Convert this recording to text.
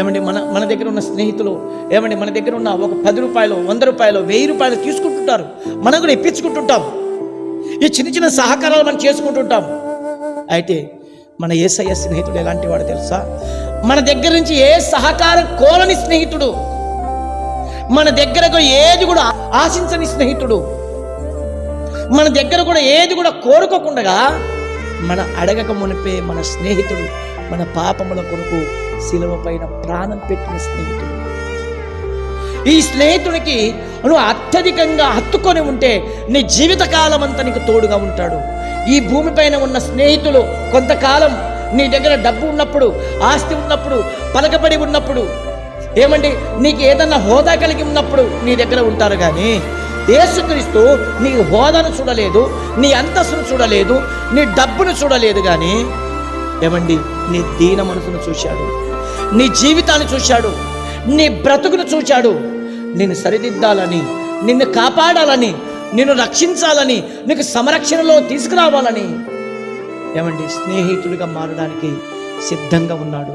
ఏమండి మన దగ్గర ఉన్న స్నేహితులు ఏమండి మన దగ్గర ఉన్న ఒక 10 రూపాయలు 100 రూపాయలు 1000 రూపాయలు తీసుకుంటుంటారు, మనం కూడా ఇప్పించుకుంటుంటాం. ఈ చిన్న చిన్న సహకారాలు మనం చేసుకుంటుంటాం. అయితే మన యేసయ్య స్నేహితుడు ఎలాంటి వాడు తెలుసా? మన దగ్గర నుంచి ఏ సహకారం కోరని స్నేహితుడు, మన దగ్గరకు ఏది కూడా ఆశించని స్నేహితుడు, మన దగ్గర కూడా ఏది కూడా కోరుకోకుండా మన అడగక మునిపే మన స్నేహితుడు, మన పాపముల కొరకు శిలువ పైన ప్రాణం పెట్టిన స్నేహితుడు. ఈ స్నేహితుడికి నువ్వు అత్యధికంగా హత్తుకొని ఉంటే నీ జీవితకాలం అంతా నీకు తోడుగా ఉంటాడు. ఈ భూమిపైన ఉన్న స్నేహితులు కొంతకాలం నీ దగ్గర డబ్బు ఉన్నప్పుడు, ఆస్తి ఉన్నప్పుడు, పలకబడి ఉన్నప్పుడు, ఏమండి నీకు ఏదన్నా హోదా కలిగి ఉన్నప్పుడు నీ దగ్గర ఉంటారు. కానీ యేసుక్రీస్తు నీ హోదాను చూడలేదు, నీ అంతస్తును చూడలేదు, నీ డబ్బును చూడలేదు. కానీ ఏమండి నీ దీన మనసును చూశాడు, నీ జీవితాన్ని చూశాడు, నీ బ్రతుకును చూశాడు. నిన్ను సరిదిద్దాలని, నిన్ను కాపాడాలని, నిన్ను రక్షించాలని, నీకు సంరక్షణలో తీసుకురావాలని ఏమండి స్నేహితుడిగా మారడానికి సిద్ధంగా ఉన్నాడు.